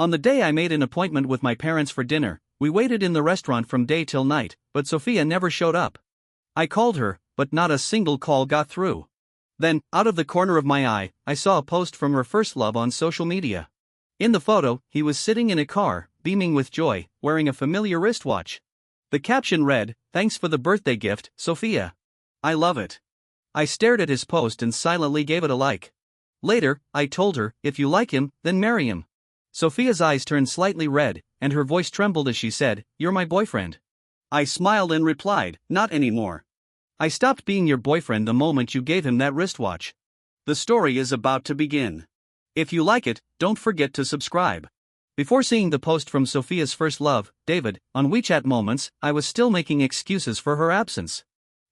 On the day I made an appointment with my parents for dinner, we waited in the restaurant from day till night, but Sophia never showed up. I called her, but not a single call got through. Then, out of the corner of my eye, I saw a post from her first love on social media. In the photo, he was sitting in a car, beaming with joy, wearing a familiar wristwatch. The caption read, "Thanks for the birthday gift, Sophia. I love it." I stared at his post and silently gave it a like. Later, I told her, "If you like him, then marry him." Sophia's eyes turned slightly red, and her voice trembled as she said, "You're my boyfriend." I smiled and replied, "Not anymore. I stopped being your boyfriend the moment you gave him that wristwatch." The story is about to begin. If you like it, don't forget to subscribe. Before seeing the post from Sophia's first love, David, on WeChat Moments, I was still making excuses for her absence.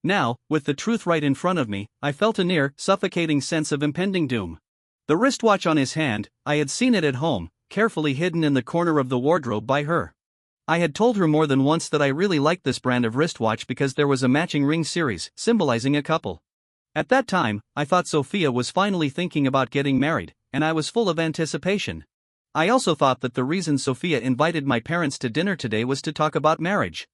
Now, with the truth right in front of me, I felt a near, suffocating sense of impending doom. The wristwatch on his hand, I had seen it at home, carefully hidden in the corner of the wardrobe by her. I had told her more than once that I really liked this brand of wristwatch because there was a matching ring series, symbolizing a couple. At that time, I thought Sophia was finally thinking about getting married, and I was full of anticipation. I also thought that the reason Sophia invited my parents to dinner today was to talk about marriage.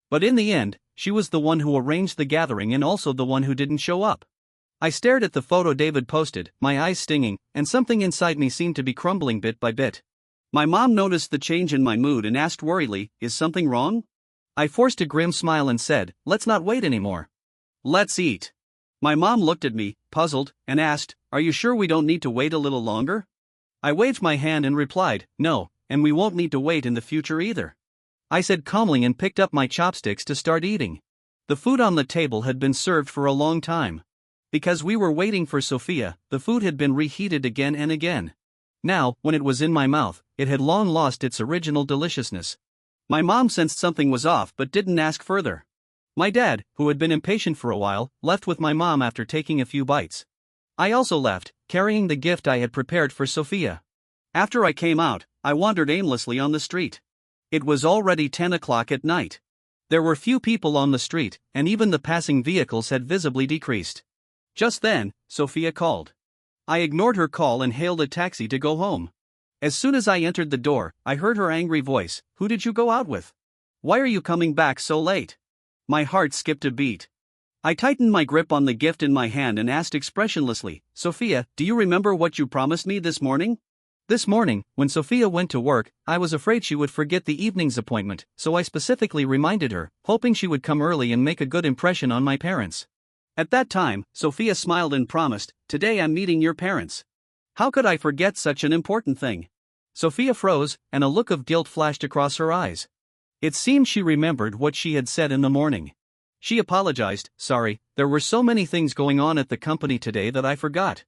But in the end, she was the one who arranged the gathering and also the one who didn't show up. I stared at the photo David posted, my eyes stinging, and something inside me seemed to be crumbling bit by bit. My mom noticed the change in my mood and asked worriedly, "Is something wrong?" I forced a grim smile and said, "Let's not wait anymore. Let's eat." My mom looked at me, puzzled, and asked, "Are you sure we don't need to wait a little longer?" I waved my hand and replied, "No, and we won't need to wait in the future either." I said calmly and picked up my chopsticks to start eating. The food on the table had been served for a long time. Because we were waiting for Sophia, the food had been reheated again and again. Now, when it was in my mouth, it had long lost its original deliciousness. My mom sensed something was off but didn't ask further. My dad, who had been impatient for a while, left with my mom after taking a few bites. I also left, carrying the gift I had prepared for Sophia. After I came out, I wandered aimlessly on the street. It was already 10 o'clock at night. There were few people on the street, and even the passing vehicles had visibly decreased. Just then, Sophia called. I ignored her call and hailed a taxi to go home. As soon as I entered the door, I heard her angry voice, "Who did you go out with? Why are you coming back so late?" My heart skipped a beat. I tightened my grip on the gift in my hand and asked expressionlessly, "Sophia, do you remember what you promised me this morning?" This morning, when Sophia went to work, I was afraid she would forget the evening's appointment, so I specifically reminded her, hoping she would come early and make a good impression on my parents. At that time, Sophia smiled and promised, "Today I'm meeting your parents." How could I forget such an important thing? Sophia froze, and a look of guilt flashed across her eyes. It seemed she remembered what she had said in the morning. She apologized, "Sorry, there were so many things going on at the company today that I forgot."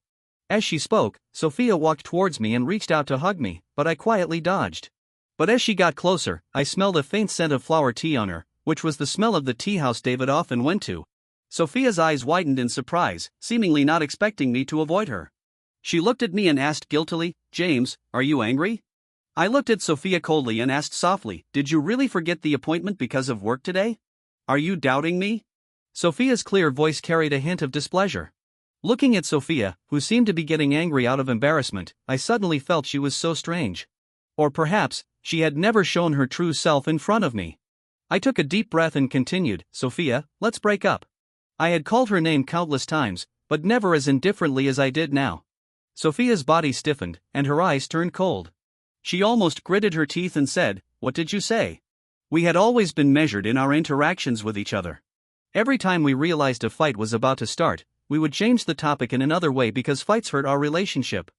As she spoke, Sophia walked towards me and reached out to hug me, but I quietly dodged. But as she got closer, I smelled a faint scent of flower tea on her, which was the smell of the tea house David often went to. Sophia's eyes widened in surprise, seemingly not expecting me to avoid her. She looked at me and asked guiltily, "James, are you angry?" I looked at Sophia coldly and asked softly, "Did you really forget the appointment because of work today? Are you doubting me?" Sophia's clear voice carried a hint of displeasure. Looking at Sophia, who seemed to be getting angry out of embarrassment, I suddenly felt she was so strange. Or perhaps, she had never shown her true self in front of me. I took a deep breath and continued, "Sophia, let's break up." I had called her name countless times, but never as indifferently as I did now. Sophia's body stiffened, and her eyes turned cold. She almost gritted her teeth and said, "What did you say?" We had always been measured in our interactions with each other. Every time we realized a fight was about to start, we would change the topic in another way because fights hurt our relationship.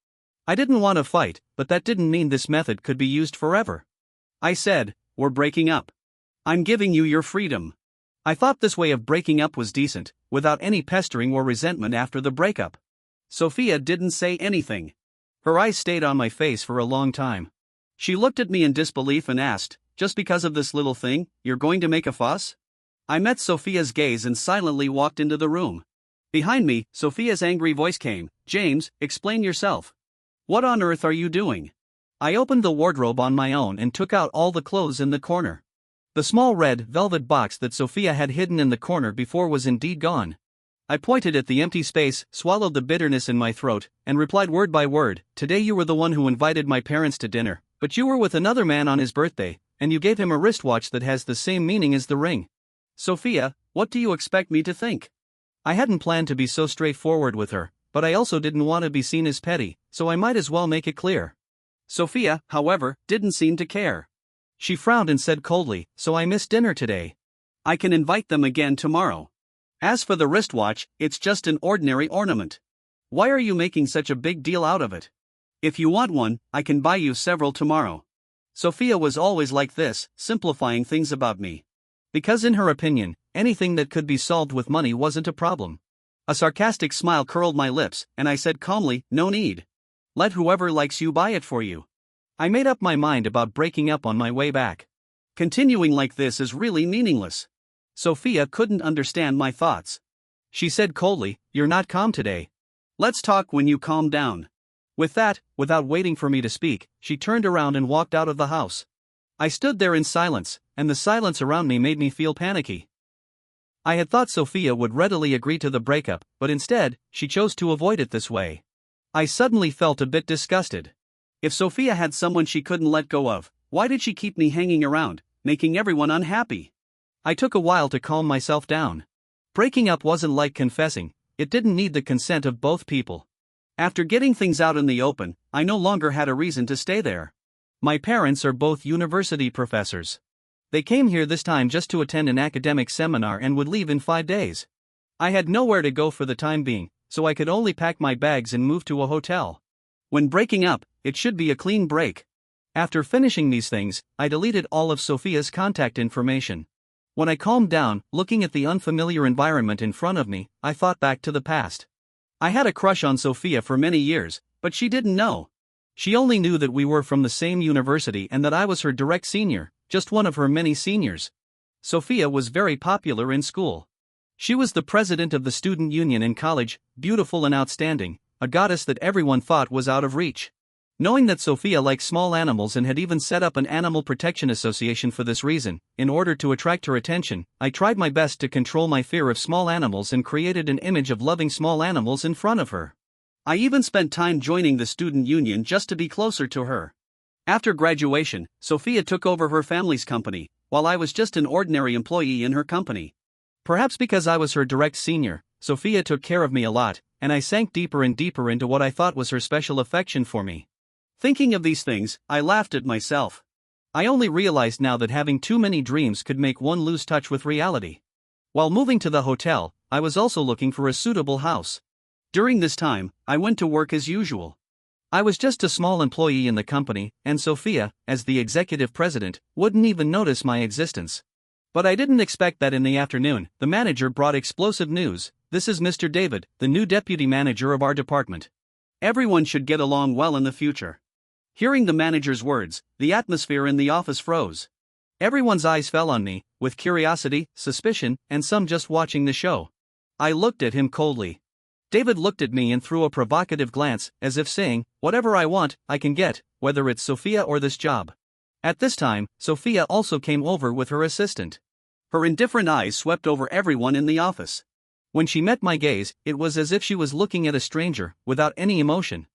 I didn't want to fight, but that didn't mean this method could be used forever. I said, "We're breaking up. I'm giving you your freedom." I thought this way of breaking up was decent, without any pestering or resentment after the breakup. Sophia didn't say anything. Her eyes stayed on my face for a long time. She looked at me in disbelief and asked, "Just because of this little thing, you're going to make a fuss?" I met Sophia's gaze and silently walked into the room. Behind me, Sophia's angry voice came, "James, explain yourself. What on earth are you doing?" I opened the wardrobe on my own and took out all the clothes in the corner. The small red velvet box that Sophia had hidden in the corner before was indeed gone. I pointed at the empty space, swallowed the bitterness in my throat, and replied word by word, "Today you were the one who invited my parents to dinner, But you were with another man on his birthday, and you gave him a wristwatch that has the same meaning as the ring. Sophia, what do you expect me to think? I hadn't planned to be so straightforward with her, but I also didn't want to be seen as petty, so I might as well make it clear. Sophia, however, didn't seem to care. She frowned and said coldly, so I missed dinner today. I can invite them again tomorrow. As for the wristwatch, it's just an ordinary ornament. Why are you making such a big deal out of it? If you want one, I can buy you several tomorrow. Sophia was always like this, simplifying things about me. Because in her opinion, anything that could be solved with money wasn't a problem. A sarcastic smile curled my lips, and I said calmly, no need. Let whoever likes you buy it for you. I made up my mind about breaking up on my way back. Continuing like this is really meaningless. Sophia couldn't understand my thoughts. She said coldly, you're not calm today. Let's talk when you calm down. With that, without waiting for me to speak, she turned around and walked out of the house. I stood there in silence, and the silence around me made me feel panicky. I had thought Sophia would readily agree to the breakup, but instead, she chose to avoid it this way. I suddenly felt a bit disgusted. If Sophia had someone she couldn't let go of, why did she keep me hanging around, making everyone unhappy? I took a while to calm myself down. Breaking up wasn't like confessing, it didn't need the consent of both people. After getting things out in the open, I no longer had a reason to stay there. My parents are both university professors. They came here this time just to attend an academic seminar and would leave in 5 days. I had nowhere to go for the time being, so I could only pack my bags and move to a hotel. When breaking up, it should be a clean break. After finishing these things, I deleted all of Sophia's contact information. When I calmed down, looking at the unfamiliar environment in front of me, I thought back to the past. I had a crush on Sophia for many years, but she didn't know. She only knew that we were from the same university and that I was her direct senior, just one of her many seniors. Sophia was very popular in school. She was the president of the student union in college, beautiful and outstanding, a goddess that everyone thought was out of reach. Knowing that Sophia liked small animals and had even set up an animal protection association for this reason, in order to attract her attention, I tried my best to control my fear of small animals and created an image of loving small animals in front of her. I even spent time joining the student union just to be closer to her. After graduation, Sophia took over her family's company, while I was just an ordinary employee in her company. Perhaps because I was her direct senior, Sophia took care of me a lot, and I sank deeper and deeper into what I thought was her special affection for me. Thinking of these things, I laughed at myself. I only realized now that having too many dreams could make one lose touch with reality. While moving to the hotel, I was also looking for a suitable house. During this time, I went to work as usual. I was just a small employee in the company, and Sophia, as the executive president, wouldn't even notice my existence. But I didn't expect that in the afternoon, the manager brought explosive news. This is Mr. David, the new deputy manager of our department. Everyone should get along well in the future. Hearing the manager's words, the atmosphere in the office froze. Everyone's eyes fell on me, with curiosity, suspicion, and some just watching the show. I looked at him coldly. David looked at me and threw a provocative glance, as if saying, whatever I want, I can get, whether it's Sophia or this job. At this time, Sophia also came over with her assistant. Her indifferent eyes swept over everyone in the office. When she met my gaze, it was as if she was looking at a stranger, without any emotion.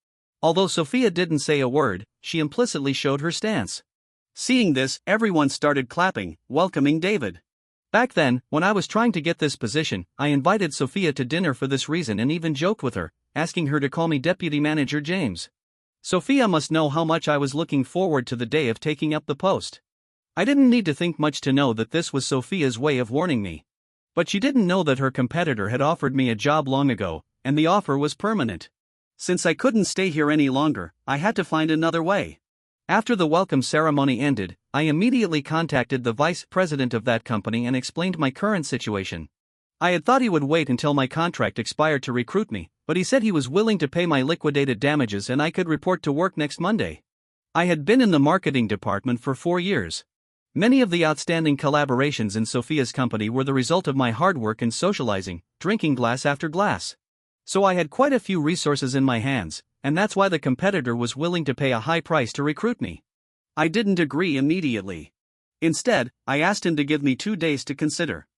Although Sophia didn't say a word, she implicitly showed her stance. Seeing this, everyone started clapping, welcoming David. Back then, when I was trying to get this position, I invited Sophia to dinner for this reason and even joked with her, asking her to call me Deputy Manager James. Sophia must know how much I was looking forward to the day of taking up the post. I didn't need to think much to know that this was Sophia's way of warning me. But she didn't know that her competitor had offered me a job long ago, and the offer was permanent. Since I couldn't stay here any longer, I had to find another way. After the welcome ceremony ended, I immediately contacted the vice president of that company and explained my current situation. I had thought he would wait until my contract expired to recruit me, but he said he was willing to pay my liquidated damages and I could report to work next Monday. I had been in the marketing department for 4 years. Many of the outstanding collaborations in Sophia's company were the result of my hard work and socializing, drinking glass after glass. So I had quite a few resources in my hands, and that's why the competitor was willing to pay a high price to recruit me. I didn't agree immediately. Instead, I asked him to give me 2 days to consider.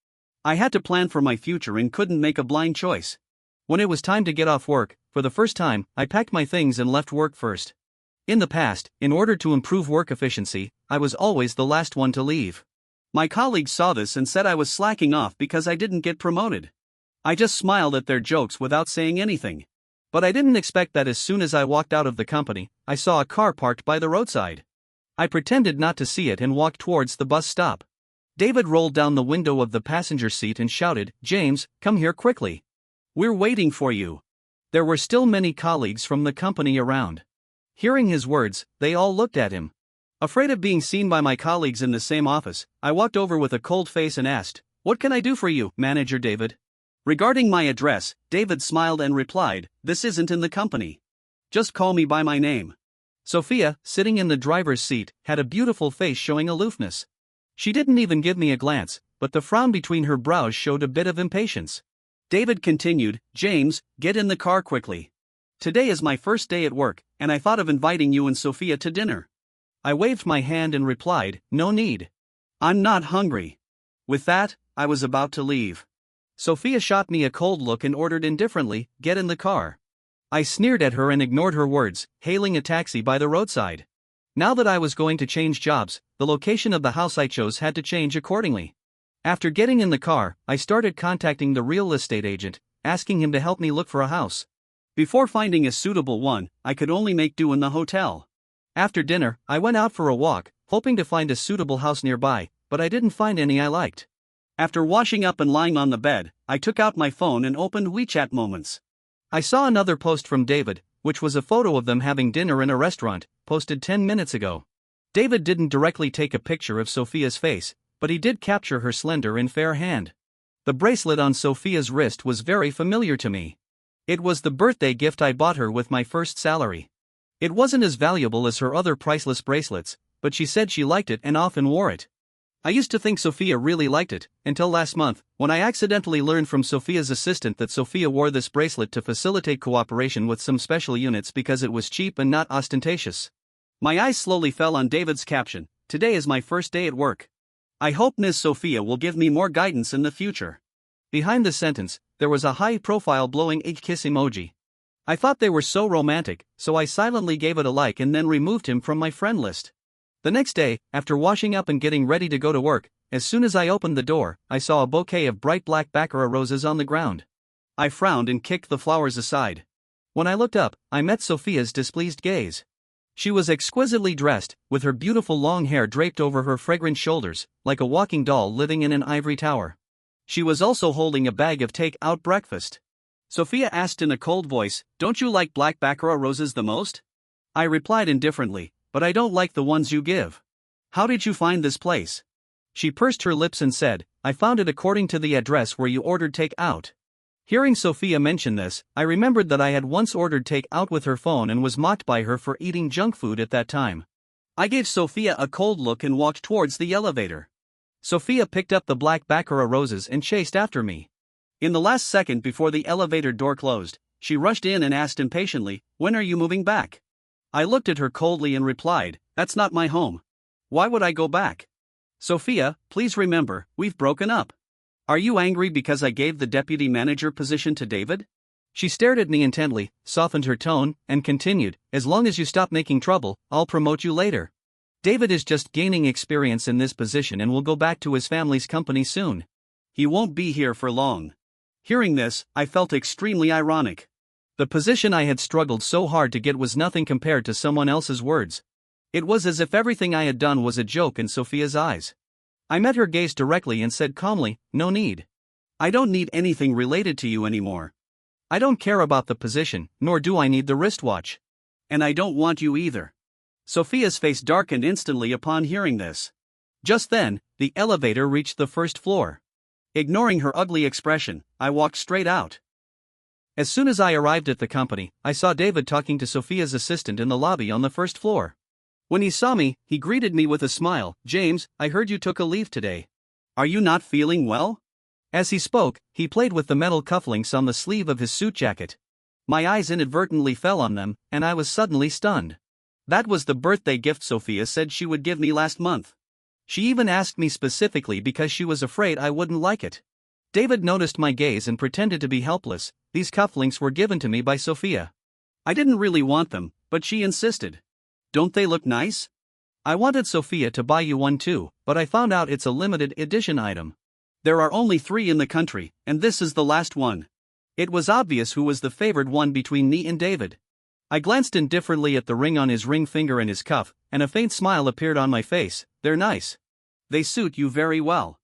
I had to plan for my future and couldn't make a blind choice. When it was time to get off work, for the first time, I packed my things and left work first. In the past, in order to improve work efficiency, I was always the last one to leave. My colleagues saw this and said I was slacking off because I didn't get promoted. I just smiled at their jokes without saying anything. But I didn't expect that as soon as I walked out of the company, I saw a car parked by the roadside. I pretended not to see it and walked towards the bus stop. David rolled down the window of the passenger seat and shouted, "James, come here quickly. We're waiting for you." There were still many colleagues from the company around. Hearing his words, they all looked at him. Afraid of being seen by my colleagues in the same office, I walked over with a cold face and asked, "What can I do for you, Manager David?" Regarding my address, David smiled and replied, "This isn't in the company. Just call me by my name." Sophia, sitting in the driver's seat, had a beautiful face showing aloofness. She didn't even give me a glance, but the frown between her brows showed a bit of impatience. David continued, "James, get in the car quickly. Today is my first day at work, and I thought of inviting you and Sophia to dinner." I waved my hand and replied, "No need. I'm not hungry." With that, I was about to leave. Sophia shot me a cold look and ordered indifferently, "Get in the car." I sneered at her and ignored her words, hailing a taxi by the roadside. Now that I was going to change jobs, the location of the house I chose had to change accordingly. After getting in the car, I started contacting the real estate agent, asking him to help me look for a house. Before finding a suitable one, I could only make do in the hotel. After dinner, I went out for a walk, hoping to find a suitable house nearby, but I didn't find any I liked. After washing up and lying on the bed, I took out my phone and opened WeChat Moments. I saw another post from David, which was a photo of them having dinner in a restaurant, posted 10 minutes ago. David didn't directly take a picture of Sophia's face, but he did capture her slender and fair hand. The bracelet on Sophia's wrist was very familiar to me. It was the birthday gift I bought her with my first salary. It wasn't as valuable as her other priceless bracelets, but she said she liked it and often wore it. I used to think Sophia really liked it, until last month, when I accidentally learned from Sophia's assistant that Sophia wore this bracelet to facilitate cooperation with some special units because it was cheap and not ostentatious. My eyes slowly fell on David's caption, "Today is my first day at work. I hope Ms. Sophia will give me more guidance in the future." Behind the sentence, there was a high-profile blowing kiss emoji. I thought they were so romantic, so I silently gave it a like and then removed him from my friend list. The next day, after washing up and getting ready to go to work, as soon as I opened the door, I saw a bouquet of bright black baccarat roses on the ground. I frowned and kicked the flowers aside. When I looked up, I met Sophia's displeased gaze. She was exquisitely dressed, with her beautiful long hair draped over her fragrant shoulders, like a walking doll living in an ivory tower. She was also holding a bag of take-out breakfast. Sophia asked in a cold voice, "Don't you like black baccarat roses the most?" I replied indifferently, "But I don't like the ones you give. How did you find this place?" She pursed her lips and said, "I found it according to the address where you ordered take-out." Hearing Sophia mention this, I remembered that I had once ordered take-out with her phone and was mocked by her for eating junk food at that time. I gave Sophia a cold look and walked towards the elevator. Sophia picked up the black baccarat roses and chased after me. In the last second before the elevator door closed, she rushed in and asked impatiently, "When are you moving back?" I looked at her coldly and replied, "That's not my home. Why would I go back?" "Sophia, please remember, we've broken up. Are you angry because I gave the deputy manager position to David?" She stared at me intently, softened her tone, and continued, "As long as you stop making trouble, I'll promote you later. David is just gaining experience in this position and will go back to his family's company soon. He won't be here for long." Hearing this, I felt extremely ironic. The position I had struggled so hard to get was nothing compared to someone else's words. It was as if everything I had done was a joke in Sophia's eyes. I met her gaze directly and said calmly, "No need. I don't need anything related to you anymore. I don't care about the position, nor do I need the wristwatch. And I don't want you either." Sophia's face darkened instantly upon hearing this. Just then, the elevator reached the first floor. Ignoring her ugly expression, I walked straight out. As soon as I arrived at the company, I saw David talking to Sophia's assistant in the lobby on the first floor. When he saw me, he greeted me with a smile. "James, I heard you took a leave today. Are you not feeling well?" As he spoke, he played with the metal cufflinks on the sleeve of his suit jacket. My eyes inadvertently fell on them, and I was suddenly stunned. That was the birthday gift Sophia said she would give me last month. She even asked me specifically because she was afraid I wouldn't like it. David noticed my gaze and pretended to be helpless. These cufflinks were given to me by Sophia. I didn't really want them, but she insisted. Don't they look nice? I wanted Sophia to buy you one too, but I found out it's a limited edition item. There are only 3 in the country, and this is the last one. It was obvious who was the favored one between me and David. I glanced indifferently at the ring on his ring finger and his cuff, and a faint smile appeared on my face. They're nice. They suit you very well.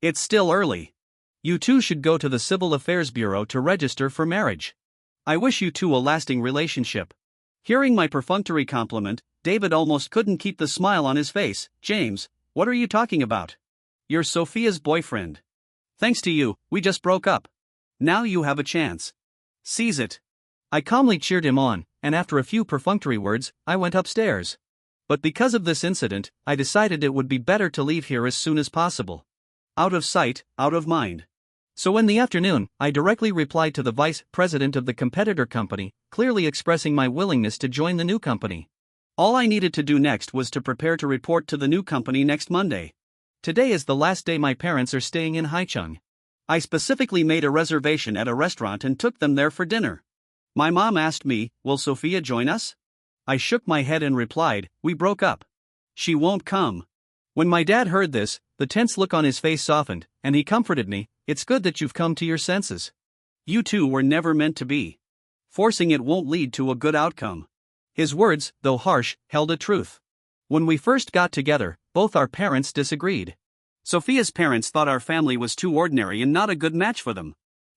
It's still early. You two should go to the Civil Affairs Bureau to register for marriage. I wish you two a lasting relationship. Hearing my perfunctory compliment, David almost couldn't keep the smile on his face. James, what are you talking about? You're Sophia's boyfriend. Thanks to you, we just broke up. Now you have a chance. Seize it. I calmly cheered him on, and after a few perfunctory words, I went upstairs. But because of this incident, I decided it would be better to leave here as soon as possible. Out of sight, out of mind. So in the afternoon, I directly replied to the vice president of the competitor company, clearly expressing my willingness to join the new company. All I needed to do next was to prepare to report to the new company next Monday. Today is the last day my parents are staying in Haicheng. I specifically made a reservation at a restaurant and took them there for dinner. My mom asked me, "Will Sophia join us?" I shook my head and replied, "We broke up. She won't come." When my dad heard this, the tense look on his face softened, and he comforted me. "It's good that you've come to your senses. You two were never meant to be. Forcing it won't lead to a good outcome." His words, though harsh, held a truth. When we first got together, both our parents disagreed. Sophia's parents thought our family was too ordinary and not a good match for them.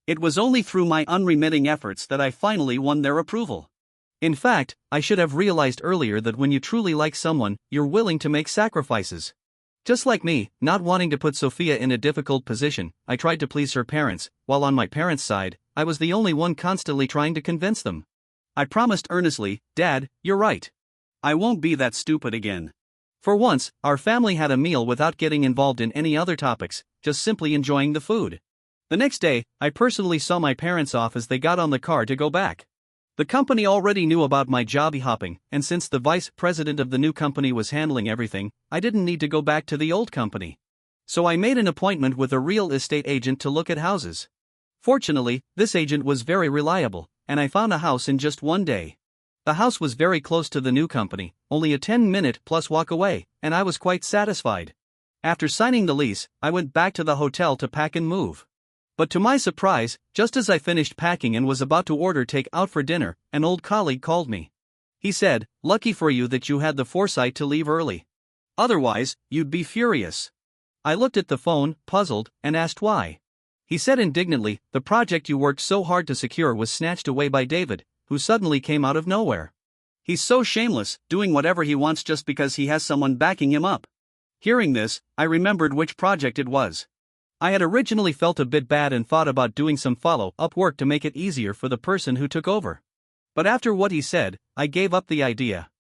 It was only through my unremitting efforts that I finally won their approval. In fact, I should have realized earlier that when you truly like someone, you're willing to make sacrifices. Just like me, not wanting to put Sophia in a difficult position, I tried to please her parents, while on my parents' side, I was the only one constantly trying to convince them. I promised earnestly, "Dad, you're right. I won't be that stupid again." For once, our family had a meal without getting involved in any other topics, just simply enjoying the food. The next day, I personally saw my parents off as they got on the car to go back. The company already knew about my job hopping, and since the vice president of the new company was handling everything, I didn't need to go back to the old company. So I made an appointment with a real estate agent to look at houses. Fortunately, this agent was very reliable, and I found a house in just one day. The house was very close to the new company, only a 10-minute plus walk away, and I was quite satisfied. After signing the lease, I went back to the hotel to pack and move. But to my surprise, just as I finished packing and was about to order take out for dinner, an old colleague called me. He said, "Lucky for you that you had the foresight to leave early. Otherwise, you'd be furious." I looked at the phone, puzzled, and asked why. He said indignantly, "The project you worked so hard to secure was snatched away by David, who suddenly came out of nowhere. He's so shameless, doing whatever he wants just because he has someone backing him up." Hearing this, I remembered which project it was. I had originally felt a bit bad and thought about doing some follow-up work to make it easier for the person who took over. But after what he said, I gave up the idea.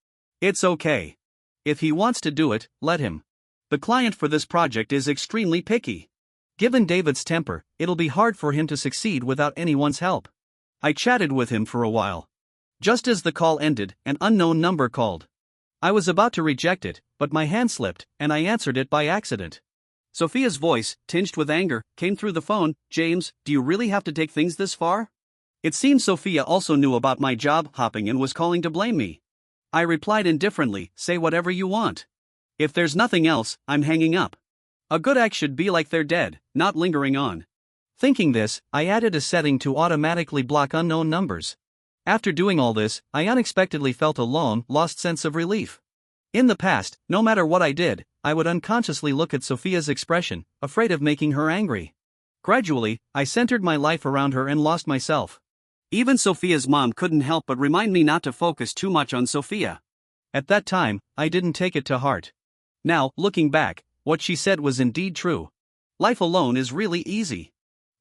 It's okay. If he wants to do it, let him. The client for this project is extremely picky. Given David's temper, it'll be hard for him to succeed without anyone's help. I chatted with him for a while. Just as the call ended, an unknown number called. I was about to reject it, but my hand slipped, and I answered it by accident. Sophia's voice, tinged with anger, came through the phone. "James, do you really have to take things this far?" It seemed Sophia also knew about my job hopping and was calling to blame me. I replied indifferently, "Say whatever you want. If there's nothing else, I'm hanging up." A good act should be like they're dead, not lingering on. Thinking this, I added a setting to automatically block unknown numbers. After doing all this, I unexpectedly felt a long, lost sense of relief. In the past, no matter what I did, I would unconsciously look at Sophia's expression, afraid of making her angry. Gradually, I centered my life around her and lost myself. Even Sophia's mom couldn't help but remind me not to focus too much on Sophia. At that time, I didn't take it to heart. Now, looking back, what she said was indeed true. Life alone is really easy.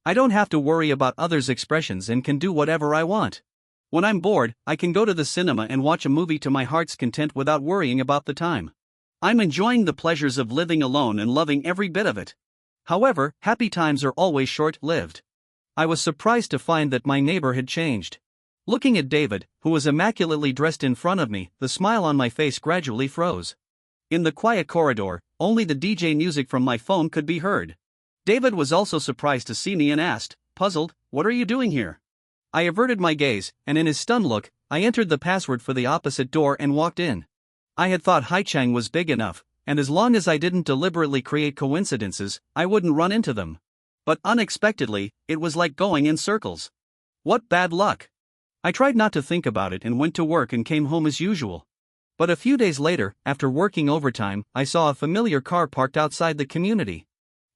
I don't have to worry about others' expressions and can do whatever I want. When I'm bored, I can go to the cinema and watch a movie to my heart's content without worrying about the time. I'm enjoying the pleasures of living alone and loving every bit of it. However, happy times are always short-lived. I was surprised to find that my neighbor had changed. Looking at David, who was immaculately dressed in front of me, the smile on my face gradually froze. In the quiet corridor, only the DJ music from my phone could be heard. David was also surprised to see me and asked, puzzled, "What are you doing here?" I averted my gaze, and in his stunned look, I entered the password for the opposite door and walked in. I had thought Haichang was big enough, and as long as I didn't deliberately create coincidences, I wouldn't run into them. But unexpectedly, it was like going in circles. What bad luck! I tried not to think about it and went to work and came home as usual. But a few days later, after working overtime, I saw a familiar car parked outside the community.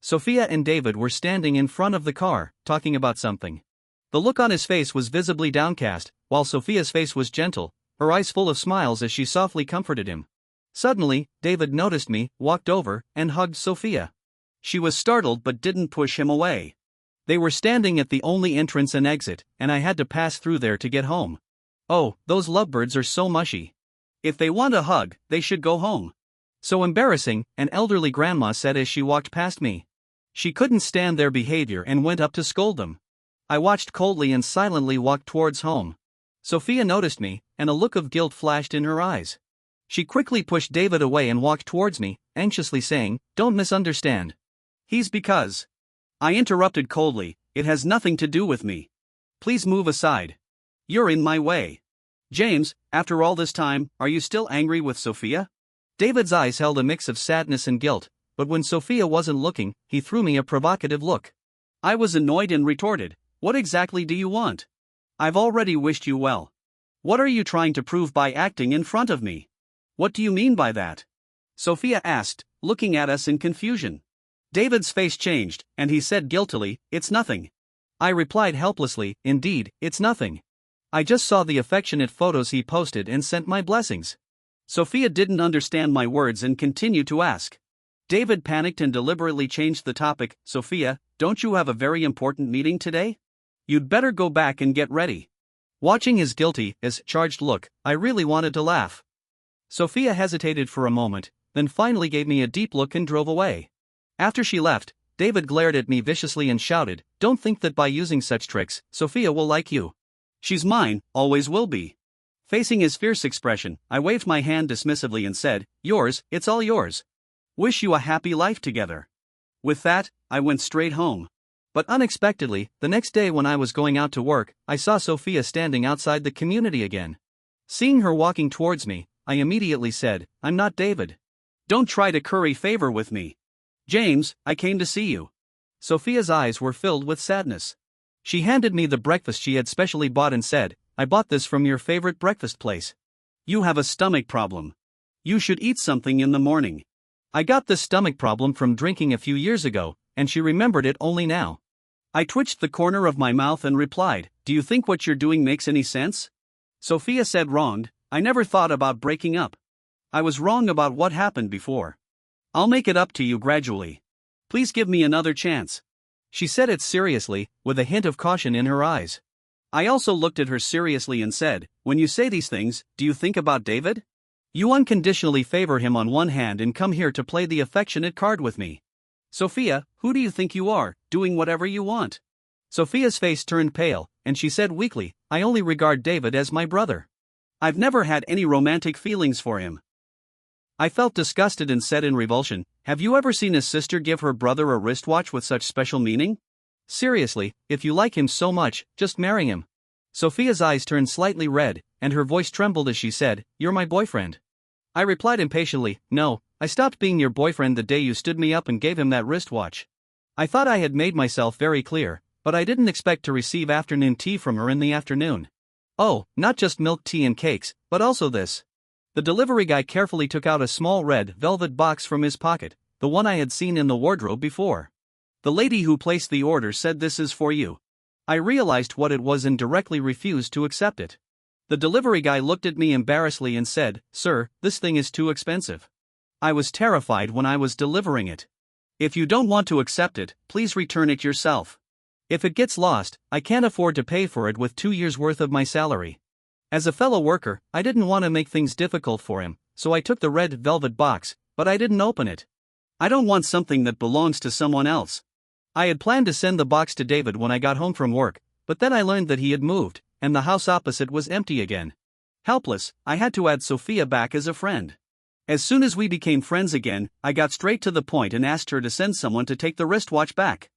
Sophia and David were standing in front of the car, talking about something. The look on his face was visibly downcast, while Sophia's face was gentle, her eyes full of smiles as she softly comforted him. Suddenly, David noticed me, walked over, and hugged Sophia. She was startled but didn't push him away. They were standing at the only entrance and exit, and I had to pass through there to get home. Oh, those lovebirds are so mushy. If they want a hug, they should go home. So embarrassing, an elderly grandma said as she walked past me. She couldn't stand their behavior and went up to scold them. I watched coldly and silently walked towards home. Sophia noticed me, and a look of guilt flashed in her eyes. She quickly pushed David away and walked towards me, anxiously saying, "Don't misunderstand. He's because." I interrupted coldly, "It has nothing to do with me. Please move aside. You're in my way." "James, after all this time, are you still angry with Sophia?" David's eyes held a mix of sadness and guilt, but when Sophia wasn't looking, he threw me a provocative look. I was annoyed and retorted, "What exactly do you want? I've already wished you well. What are you trying to prove by acting in front of me?" "What do you mean by that?" Sophia asked, looking at us in confusion. David's face changed, and he said guiltily, "It's nothing." I replied helplessly, "Indeed, it's nothing. I just saw the affectionate photos he posted and sent my blessings." Sophia didn't understand my words and continued to ask. David panicked and deliberately changed the topic. "Sophia, don't you have a very important meeting today? You'd better go back and get ready." Watching his guilty, as charged look, I really wanted to laugh. Sophia hesitated for a moment, then finally gave me a deep look and drove away. After she left, David glared at me viciously and shouted, "Don't think that by using such tricks, Sophia will like you. She's mine, always will be." Facing his fierce expression, I waved my hand dismissively and said, "Yours, it's all yours. Wish you a happy life together." With that, I went straight home. But unexpectedly, the next day when I was going out to work, I saw Sophia standing outside the community again. Seeing her walking towards me, I immediately said, "I'm not David. Don't try to curry favor with me. James, I came to see you." Sophia's eyes were filled with sadness. She handed me the breakfast she had specially bought and said, "I bought this from your favorite breakfast place. You have a stomach problem. You should eat something in the morning." I got this stomach problem from drinking a few years ago, and she remembered it only now. I twitched the corner of my mouth and replied, "Do you think what you're doing makes any sense?" Sophia said, "Wronged, I never thought about breaking up. I was wrong about what happened before. I'll make it up to you gradually. Please give me another chance." She said it seriously, with a hint of caution in her eyes. I also looked at her seriously and said, "When you say these things, do you think about David? You unconditionally favor him on one hand and come here to play the affectionate card with me. Sophia, who do you think you are, doing whatever you want?" Sophia's face turned pale, and she said weakly, "I only regard David as my brother. I've never had any romantic feelings for him." I felt disgusted and said in revulsion, "Have you ever seen a sister give her brother a wristwatch with such special meaning? Seriously, if you like him so much, just marry him." Sophia's eyes turned slightly red, and her voice trembled as she said, "You're my boyfriend." I replied impatiently, "No, I stopped being your boyfriend the day you stood me up and gave him that wristwatch. I thought I had made myself very clear, but I didn't expect to receive afternoon tea from her in the afternoon. Oh, not just milk tea and cakes, but also this." The delivery guy carefully took out a small red velvet box from his pocket, the one I had seen in the wardrobe before. "The lady who placed the order said this is for you." I realized what it was and directly refused to accept it. The delivery guy looked at me embarrassedly and said, "Sir, this thing is too expensive." I was terrified when I was delivering it. "If you don't want to accept it, please return it yourself. If it gets lost, I can't afford to pay for it with 2 years' worth of my salary." As a fellow worker, I didn't want to make things difficult for him, so I took the red velvet box, but I didn't open it. I don't want something that belongs to someone else. I had planned to send the box to David when I got home from work, but then I learned that he had moved, and the house opposite was empty again. Helpless, I had to add Sophia back as a friend. As soon as we became friends again, I got straight to the point and asked her to send someone to take the wristwatch back.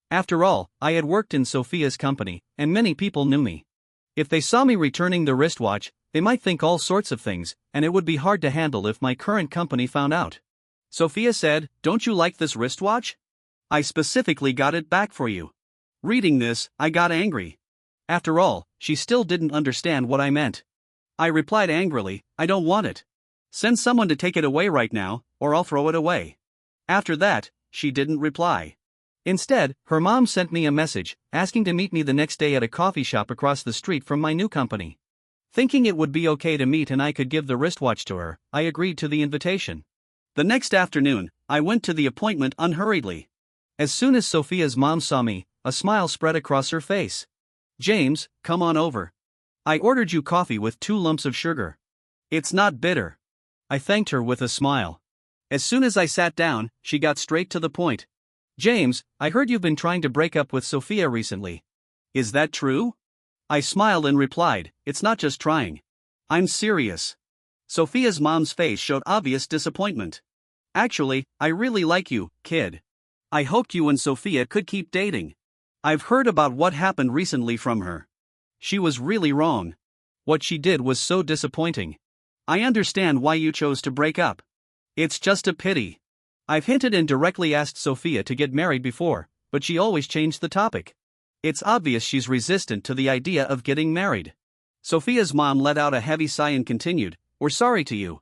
After all, I had worked in Sophia's company, and many people knew me. If they saw me returning the wristwatch, They might think all sorts of things, and it would be hard to handle if my current company found out. Sophia said, "Don't you like this wristwatch? I specifically got it back for you." Reading this, I got angry. After all, she still didn't understand what I meant. I replied angrily, "I don't want it. Send someone to take it away right now, or I'll throw it away." After that, she didn't reply. Instead, her mom sent me a message, asking to meet me the next day at a coffee shop across the street from my new company. Thinking it would be okay to meet and I could give the wristwatch to her, I agreed to the invitation. The next afternoon, I went to the appointment unhurriedly. As soon as Sophia's mom saw me, a smile spread across her face. "James, come on over. I ordered you coffee with 2 lumps of sugar. It's not bitter." I thanked her with a smile. As soon as I sat down, she got straight to the point. "James, I heard you've been trying to break up with Sophia recently. Is that true?" I smiled and replied, "It's not just trying. I'm serious." Sophia's mom's face showed obvious disappointment. "Actually, I really like you, kid. I hoped you and Sophia could keep dating. I've heard about what happened recently from her. She was really wrong. What she did was so disappointing. I understand why you chose to break up. It's just a pity. I've hinted and directly asked Sophia to get married before, but she always changed the topic. It's obvious she's resistant to the idea of getting married." Sophia's mom let out a heavy sigh and continued, "We're sorry to you.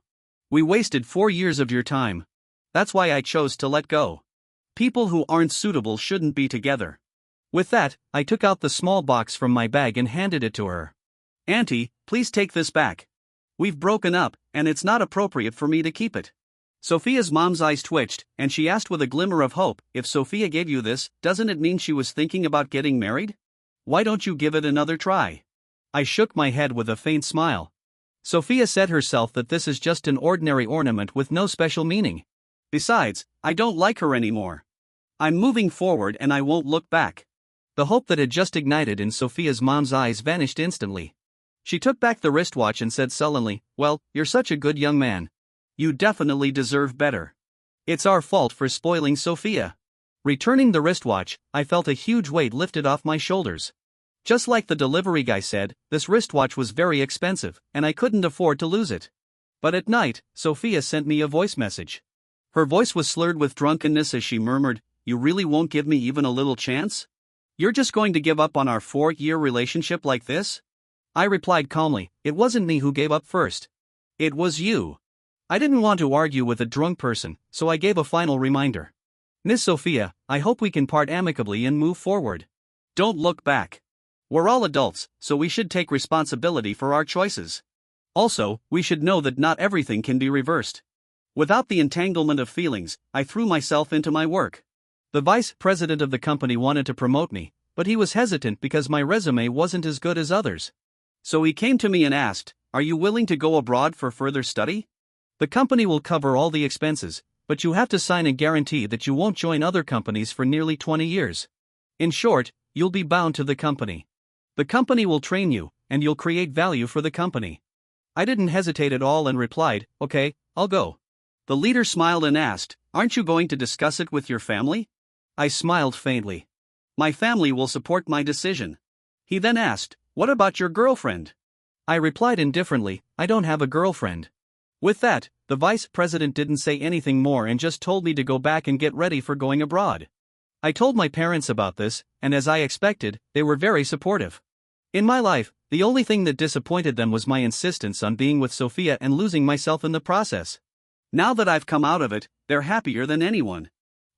We wasted 4 years of your time. That's why I chose to let go. People who aren't suitable shouldn't be together." With that, I took out the small box from my bag and handed it to her. "Auntie, please take this back. We've broken up, and it's not appropriate for me to keep it." Sophia's mom's eyes twitched, and she asked with a glimmer of hope, "If Sophia gave you this, doesn't it mean she was thinking about getting married? Why don't you give it another try?" I shook my head with a faint smile. "Sophia said herself that this is just an ordinary ornament with no special meaning. Besides, I don't like her anymore. I'm moving forward and I won't look back." The hope that had just ignited in Sophia's mom's eyes vanished instantly. She took back the wristwatch and said sullenly, "Well, you're such a good young man. You definitely deserve better. It's our fault for spoiling Sophia." Returning the wristwatch, I felt a huge weight lifted off my shoulders. Just like the delivery guy said, this wristwatch was very expensive, and I couldn't afford to lose it. But at night, Sophia sent me a voice message. Her voice was slurred with drunkenness as she murmured, "You really won't give me even a little chance? You're just going to give up on our 4-year relationship like this?" I replied calmly, "It wasn't me who gave up first. It was you." I didn't want to argue with a drunk person, so I gave a final reminder. "Miss Sophia, I hope we can part amicably and move forward. Don't look back. We're all adults, so we should take responsibility for our choices. Also, we should know that not everything can be reversed." Without the entanglement of feelings, I threw myself into my work. The vice president of the company wanted to promote me, but he was hesitant because my resume wasn't as good as others. So he came to me and asked, "Are you willing to go abroad for further study? The company will cover all the expenses, but you have to sign a guarantee that you won't join other companies for nearly 20 years. In short, you'll be bound to the company. The company will train you, and you'll create value for the company." I didn't hesitate at all and replied, "Okay, I'll go." The leader smiled and asked, "Aren't you going to discuss it with your family?" I smiled faintly. "My family will support my decision." He then asked, "What about your girlfriend?" I replied indifferently, "I don't have a girlfriend." With that, the vice president didn't say anything more and just told me to go back and get ready for going abroad. I told my parents about this, and as I expected, they were very supportive. In my life, the only thing that disappointed them was my insistence on being with Sophia and losing myself in the process. Now that I've come out of it, they're happier than anyone.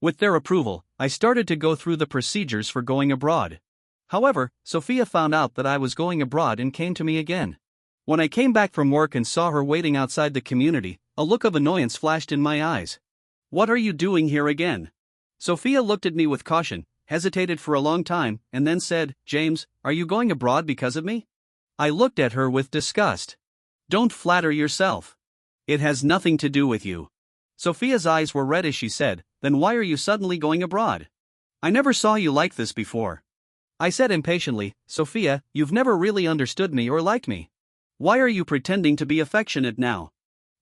With their approval, I started to go through the procedures for going abroad. However, Sophia found out that I was going abroad and came to me again. When I came back from work and saw her waiting outside the community, a look of annoyance flashed in my eyes. "What are you doing here again?" Sophia looked at me with caution, hesitated for a long time, and then said, "James, are you going abroad because of me?" I looked at her with disgust. "Don't flatter yourself. It has nothing to do with you." Sophia's eyes were red as she said, "Then why are you suddenly going abroad? I never saw you like this before." I said impatiently, "Sophia, you've never really understood me or liked me. Why are you pretending to be affectionate now?"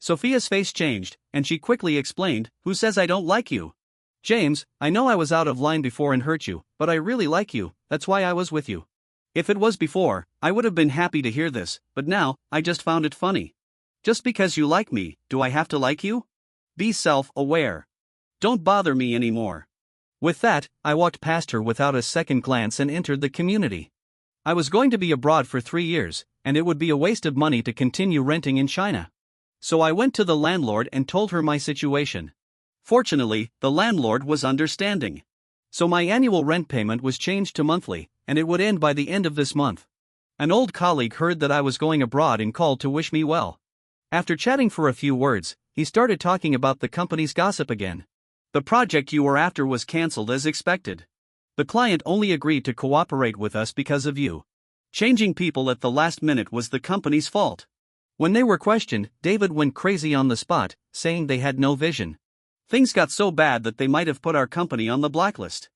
Sophia's face changed, and she quickly explained, "Who says I don't like you? James, I know I was out of line before and hurt you, but I really like you, that's why I was with you." If it was before, I would have been happy to hear this, but now, I just found it funny. Just because you like me, do I have to like you? Be self-aware. Don't bother me anymore. With that, I walked past her without a second glance and entered the community. I was going to be abroad for 3 years, and it would be a waste of money to continue renting in China. So I went to the landlord and told her my situation. Fortunately, the landlord was understanding. So my annual rent payment was changed to monthly, and it would end by the end of this month. An old colleague heard that I was going abroad and called to wish me well. After chatting for a few words, he started talking about the company's gossip again. The project you were after was cancelled as expected. The client only agreed to cooperate with us because of you. Changing people at the last minute was the company's fault. When they were questioned, David went crazy on the spot, saying they had no vision. Things got so bad that they might have put our company on the blacklist.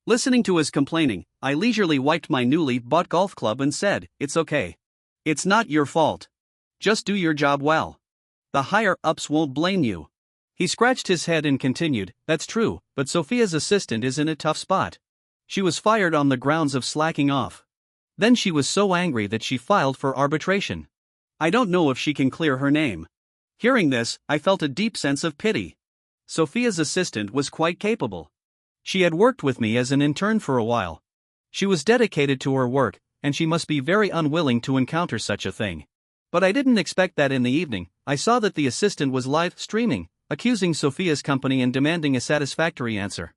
Listening to his complaining, I leisurely wiped my newly bought golf club and said, "It's okay. It's not your fault. Just do your job well. The higher-ups won't blame you." He scratched his head and continued, "That's true, but Sophia's assistant is in a tough spot. She was fired on the grounds of slacking off. Then she was so angry that she filed for arbitration. I don't know if she can clear her name." Hearing this, I felt a deep sense of pity. Sophia's assistant was quite capable. She had worked with me as an intern for a while. She was dedicated to her work, and she must be very unwilling to encounter such a thing. But I didn't expect that in the evening. I saw that the assistant was live streaming, accusing Sophia's company and demanding a satisfactory answer.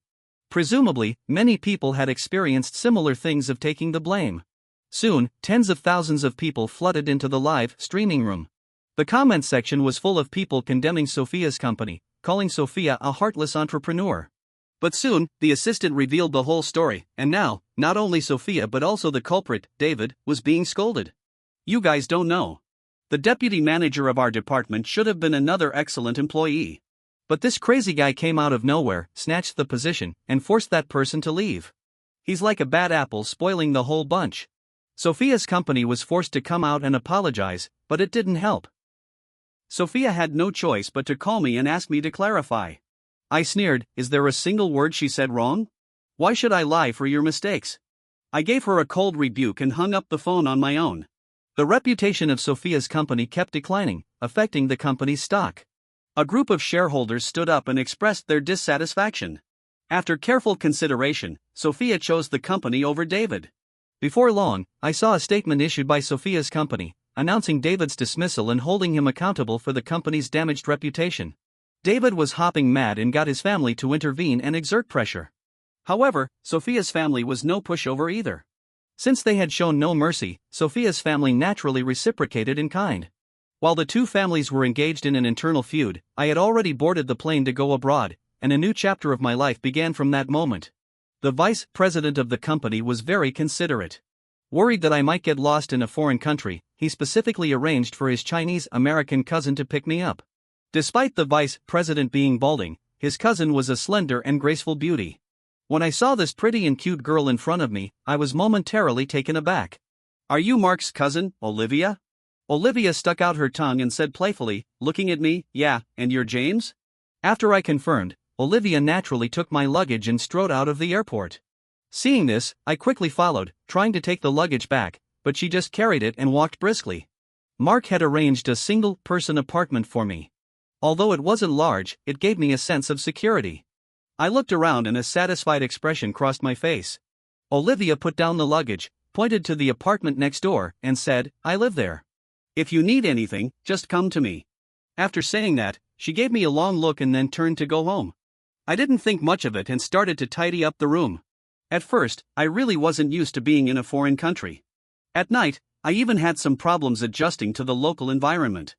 Presumably, many people had experienced similar things of taking the blame. Soon, tens of thousands of people flooded into the live streaming room. The comment section was full of people condemning Sophia's company, calling Sophia a heartless entrepreneur. But soon, the assistant revealed the whole story, and now, not only Sophia but also the culprit, David, was being scolded. You guys don't know. The deputy manager of our department should have been another excellent employee. But this crazy guy came out of nowhere, snatched the position, and forced that person to leave. He's like a bad apple spoiling the whole bunch. Sophia's company was forced to come out and apologize, but it didn't help. Sophia had no choice but to call me and ask me to clarify. I sneered, "Is there a single word she said wrong? Why should I lie for your mistakes?" I gave her a cold rebuke and hung up the phone on my own. The reputation of Sophia's company kept declining, affecting the company's stock. A group of shareholders stood up and expressed their dissatisfaction. After careful consideration, Sophia chose the company over David. Before long, I saw a statement issued by Sophia's company, announcing David's dismissal and holding him accountable for the company's damaged reputation. David was hopping mad and got his family to intervene and exert pressure. However, Sophia's family was no pushover either. Since they had shown no mercy, Sophia's family naturally reciprocated in kind. While the two families were engaged in an internal feud, I had already boarded the plane to go abroad, and a new chapter of my life began from that moment. The vice president of the company was very considerate. Worried that I might get lost in a foreign country, he specifically arranged for his Chinese-American cousin to pick me up. Despite the vice president being balding, his cousin was a slender and graceful beauty. When I saw this pretty and cute girl in front of me, I was momentarily taken aback. "Are you Mark's cousin, Olivia?" Olivia stuck out her tongue and said playfully, looking at me, "Yeah, and you're James?" After I confirmed, Olivia naturally took my luggage and strode out of the airport. Seeing this, I quickly followed, trying to take the luggage back, but she just carried it and walked briskly. Mark had arranged a single-person apartment for me. Although it wasn't large, it gave me a sense of security. I looked around and a satisfied expression crossed my face. Olivia put down the luggage, pointed to the apartment next door, and said, "I live there. If you need anything, just come to me." After saying that, she gave me a long look and then turned to go home. I didn't think much of it and started to tidy up the room. At first, I really wasn't used to being in a foreign country. At night, I even had some problems adjusting to the local environment.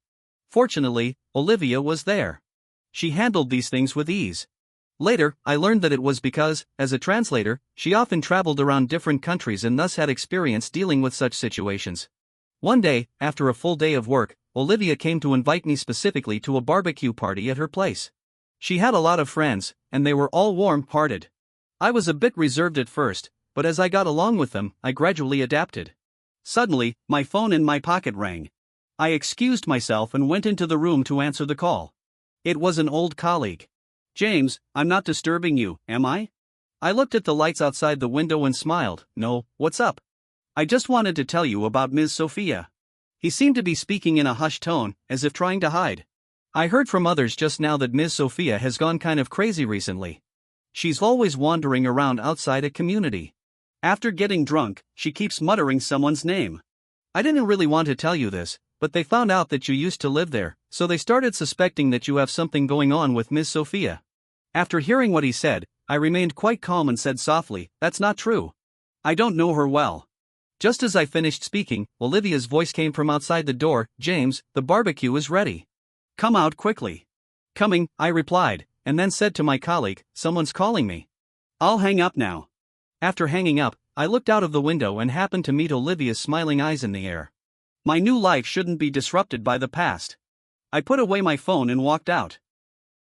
Fortunately, Olivia was there. She handled these things with ease. Later, I learned that it was because, as a translator, she often traveled around different countries and thus had experience dealing with such situations. One day, after a full day of work, Olivia came to invite me specifically to a barbecue party at her place. She had a lot of friends, and they were all warm-hearted. I was a bit reserved at first, but as I got along with them, I gradually adapted. Suddenly, my phone in my pocket rang. I excused myself and went into the room to answer the call. It was an old colleague. "James, I'm not disturbing you, am I?" I looked at the lights outside the window and smiled. "No, what's up?" I just wanted to tell you about Ms. Sophia. He seemed to be speaking in a hushed tone, as if trying to hide. I heard from others just now that Ms. Sophia has gone kind of crazy recently. She's always wandering around outside a community. After getting drunk, she keeps muttering someone's name. I didn't really want to tell you this, but they found out that you used to live there, so they started suspecting that you have something going on with Ms. Sophia. After hearing what he said, I remained quite calm and said softly, "That's not true. I don't know her well." Just as I finished speaking, Olivia's voice came from outside the door, "James, the barbecue is ready. Come out quickly." "Coming," I replied, and then said to my colleague, "Someone's calling me. I'll hang up now." After hanging up, I looked out of the window and happened to meet Olivia's smiling eyes in the air. My new life shouldn't be disrupted by the past. I put away my phone and walked out.